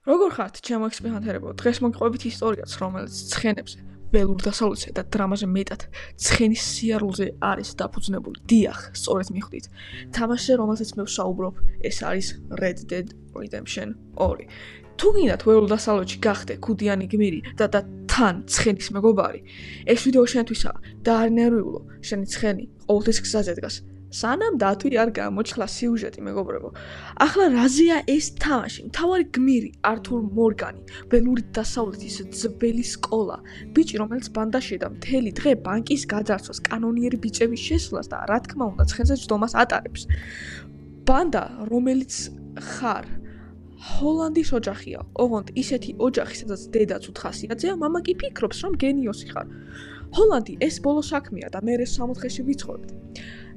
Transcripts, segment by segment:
როგორ ხართ, ჩემო ექსპერიმენტერებო? დღეს მოგყვებით ისტორიაც, რომელიც ცხენებზე, ველურ დასავლეთსა და დრამაზე მეტად ცხენის სიარულზე არის დაფუძნებული. დიახ, სწორედ მიხვდით. თამაშზე, რომელზეც მე ვსაუბრობ, ეს არის Red Dead Redemption 2. თუ გინდათ ველურ დასავლეთში გახდე ქუდიანი გმირი და თან ცხენის მეგობარი, ეს ვიდეო შენთვისაა და არ ნერვიულო, შენი ცხენი ყოველთვის გზაზე დგას. სანამ დათვი არ გამოჩხლა სიუჟეტი, მეგობრებო. ახლა რაზეა ეს თამაში? მთავარი გმირი ართურ მორგანი, ველური დასავლეთის ძველი სკოლა, ბიჭი, რომელიც ბანდაში და მთელი დღე ბანკის გაძარცვას, კანონიერი ბიჭების შესვლას და რა თქმა უნდა ცხენზე ჯდომას ატარებს. ბანდა, რომელიც ხარ ჰოლანდის ოჯახია, ოღონდ ისეთი ოჯახი, სადაც დედაც უთხასიათზეა, მამა კი ფიქრობს, რომ გენიოსი ხარ. ჰოლანდი ეს ბოლო საქმეა და მე 60-ში ვიცხოვრობთ.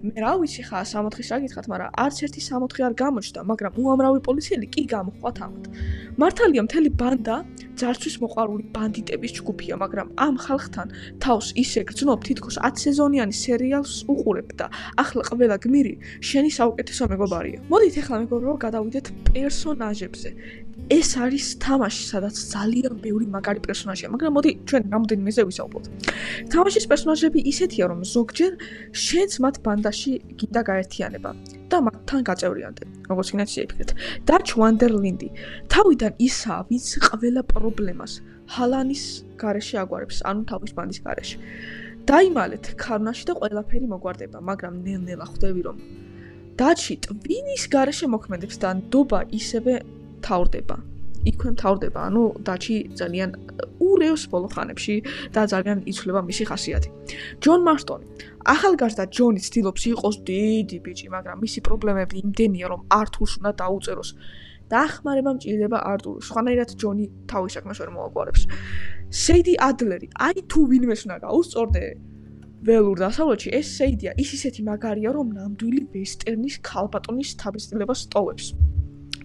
მე რა ვიცი ხა 60-ის რა გითხათ, მაგრამ არც ერთი 60 არ გამოჩნდა, მაგრამ უამრავი პოლიციელი კი გამოხვა თამად. მართალია მთელი ბანდა ძარცვის მოყვარული ბანდიტების ჯგუფია, მაგრამ ამ ხალხთან თავს ისე გრძნობ, თითქოს 10 სეზონიანი სერიალს უყურებ და ახლა ყველა გმირი შენი საუკეთესო მეგობარია. მოდით ახლა მეგობრებო გადავიდეთ პერსონაჟებზე. ეს არის თამაში, სადაც ძალიან ბევრი მაგარი პერსონაჟია, მაგრამ მოდი ჩვენ რამოდენიმეზე ვისაუბროთ. თამაშის პერსონაჟები ისეთია, რომ ზოგჯერ შენც მათ ბანდაში გინდა გაერთიანება და მათთან გაწევრიანდე, როგორც გინდათ შეიფიქრეთ. დაჩ ვანდერლინდი თავიდან ისაა, ვინც ყველა პრობლემას ჰალანის გარეშე აგვარებს, ანუ თავის ბანდის გარეშე. დაიმალეთ ქარნაში და ყველაფერი მოგვარდება, მაგრამ ნელ-ნელა ხვდები, რომ დაჩი ტვინის გარეშე მოქმედებს და ნდობა ისევე თავდება. იქვე მთავრდება, ანუ დაჩი ძალიან ურევს ბოლო ხანებში და ძალიან იცვლება მისი ხასიათი. ჯონ მარსტონი. ახალგაზრდა ჯონი ცდილობს იყოს დიდი ბიჭი, მაგრამ მისი პრობლემები იმდენია, რომ ართურს უნდა დაუწეროს. დახმარება მჭირდება არტურის. სხვანაირად ჯონი თავის საქმეს ვერ მოაგვარებს. სეიდი ადლერი. აი თუ ვინმეს უნდა გაუსწორდე ველურ დასავლეთში, ეს სეიდია. ის ისეთი მაგარია, რომ ნამდვილი ვესტერნის ქალბატონის თავისწინებას ტოვებს.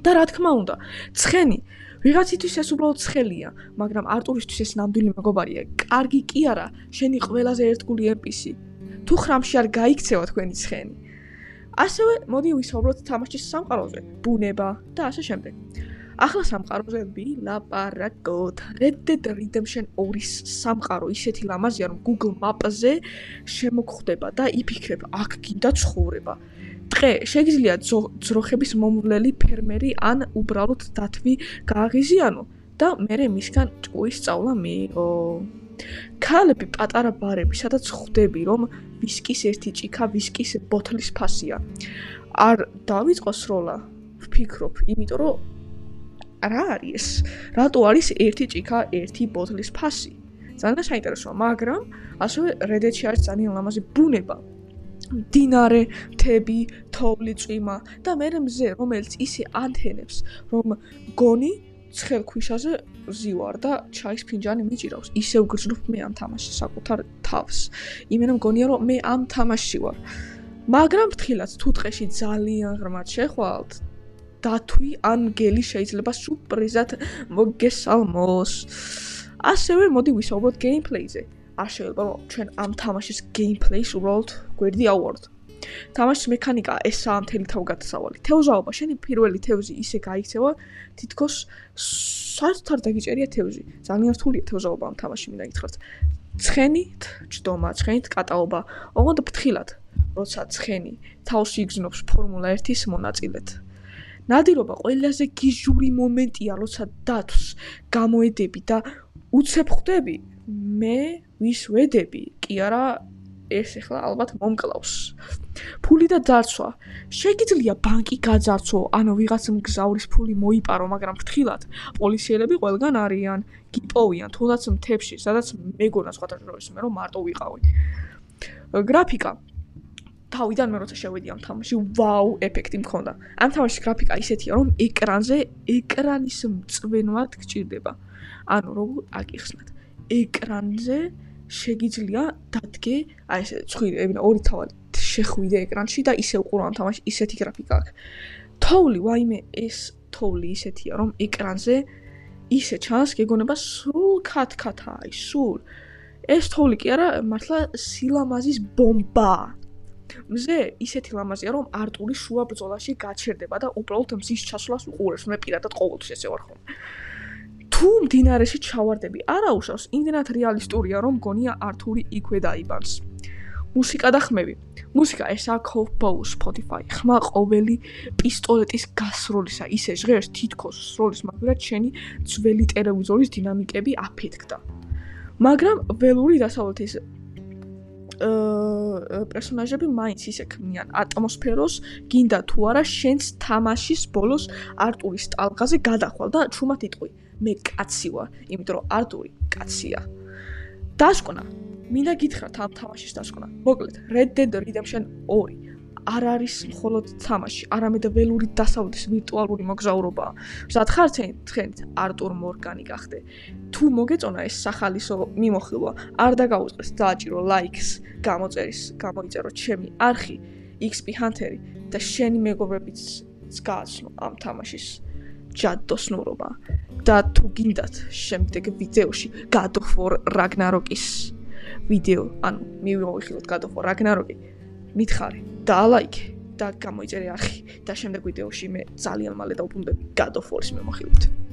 და რა თქმა უნდა, ცხენი ვიღაცისთვის ეს უბრალოდ ცხელია, მაგრამ არტურისთვის ეს ნამდვილი მეგობარია. კარგი კი არა, შენი ყველაზე ერთგული NPC. თუ ხრამში არ გაიქცევა თქვენი ცხენი. ასევე მოდი ვისაუბროთ თამაშის სამყაროზე, ბუნება და ასე შემდეგ. ახლა სამყაროზე ვილაპარაკოთ. Red Dead Redemption 2-ის სამყარო ისეთი ლამაზია, რომ Google Maps-ზე შემოგხვდება და იფიქრებ, აქ გინდა ცხოვრება. დღე შეგიძლია ძროხების მომვლელი ფერმერი ან უბრალოდ დათვი გააღიზიანო და მერე მისგან ჭკუის სწავლა მიიღო. ქალები პატარა ბარები, სადაც ხვდები, რომ ვისკის ერთი ჭიქა ვისკის ბოთლის ფასია. არ დავიწყო სროლა, ვფიქრობ, იმიტომ რომ რა არის? რატო არის ერთი ჭიქა ერთი ბოთლის ფასი? ძალიან საინტერესოა, მაგრამ ასევე Reddit-ში არის ძალიან ლამაზი ბუნება. დინარე, მთები, თოვლი, წვიმა და მერე მზე, რომელიც ისე ანთენებს, რომ გონი ცხელ ქვიშაზე ზივარ და ჩაის ფინჯანი მიჭირავს. ისე ვგრძნობ მე ამ თამაშს საკუთარ თავს. იმენა მგონია, რომ მე ამ თამაშში ვარ. მაგრამ ფრთხილად თუ ტყეში ძალიან ღრმად შეხვალთ, დათვი ან გელი შეიძლება სურპრიზად მოგესალმოს. ასევე მოდი ვისაუბროთ გეიმპლეიზე. არ შეიძლება რომ ჩვენ ამ თამაშის გეიმპლეის უბრალოდ გვერდი ავუაროთ. თამაშის მექანიკა ესაა მთელი თავგადასავალი. თევზაობა, შენი პირველი თევზი ისე გაიქცევა, თითქოს საერთოდ არ დაგიჭერია თევზი. ძალიან რთულია თევზაობა ამ თამაში, მინდა გითხრათ. ცხენით ჯდომა, ცხენით კატაობა, ოღონდ ფრთხილად, როცა ცხენი თავს იგზნობს ფორმულა 1-ის მონაწილედ. ნადირობა ყველაზე გიჟური მომენტია, როცა დათვს გამოედები და უცებ ხვდები, მე ვის ვედები, კი არა ეს ახლა ალბათ მომკლავს. ფული და ძარცვა. შეგიძლია ბანკი გაძარცვო, ანუ ვიღაც მგზავრის ფული მოიპარო, მაგრამ ფრთხილად, პოლიციელები ყველგან არიან, გიპოვიან, თუნდაც მთებში, სადაც მეგონა სხვათა შორის მე რომ მარტო ვიყავი. გრაფიკა. თავიდან მე როცა შევედი ამ თამაში, ვაუ, ეფექტი მქონდა. ამ თამაშის გრაფიკა ისეთია, რომ ეკრანზე ეკრანის მწვენვად გჭირდება. ანუ როგორ აკიხსნათ. ეკრანზე შეგიძლია დადგე, აი ესე ორი თავად შეხვიდე ეკრანში და ისე უყურო ამ თამაში, ისეთი გრაფიკა აქვს. თოვლი, ვაიმე, ეს თოვლი ისეთია, რომ ეკრანზე ისე ჩანს, გეგონება სულ ქათქათა, აი სულ. ეს თოვლი კი არა, მართლა სილამაზის ბომბა. მზე ისეთი ლამაზია, რომ არტური შუა ბრძოლაში გაჩერდება და უბრალოდ მზის ჩასვლას უყურებს. მე პირადად ყოველთვის ესე ვარ ხოლმე. თუ მდინარეში ჩავარდები არაუშავს, იმდენად რეალისტურია, რომ გონია ართური იქვე დაიბანს. მუსიკა და ხმები. მუსიკა ესაა Cowboy Spotify. ხმა ყოველი პისტოლეტის გასროლისა ისე ჟღერს თითქოს სროლის მაგვრად შენი ძველი ტელევიზორის დინამიკები აფეთქდა. მაგრამ ველური დასავლეთის პერსონაჟები მაინც ისე ქმნიან ატმოსფეროს, გინდა თუ არა შენს თამაშის ბოლოს არტურის ტალღაზე გადახვალ და ჩუმად იტყვი მე კაცი ვარ, იმიტომ რომ არტური კაცია. დასკვნა. მინდა გითხრათ ამ თამაშის დასკვნა. მოკლედ, Red Dead Redemption 2 არ არის მხოლოდ თამაში, არამედ ველური დასავლეთის ვირტუალური მოგზაურობაა. სადაც ხარ თქვენით არტურ მორგანი გახდე. თუ მოგეწონა ეს სახალისო მიმოხილვა, არ დაგაუწყეს, დააჭირო ლაიქს, გამოიწერო ჩემი არხი XP Hunter-ი და შენი მეგობრებიც გააცნო ამ თამაშის ჯადოსნურობა. და თუ გინდათ შემდეგ ვიდეოში God of War Ragnarok-ის ვიდეო, ანუ მივიღოთ God of War Ragnarok-ი, მითხარი, დაალაიქე და გამოიწერე არხი და შემდეგ ვიდეოში მე ძალიან მალე დავუბრუნდები God of War-ის მიმოხილვით.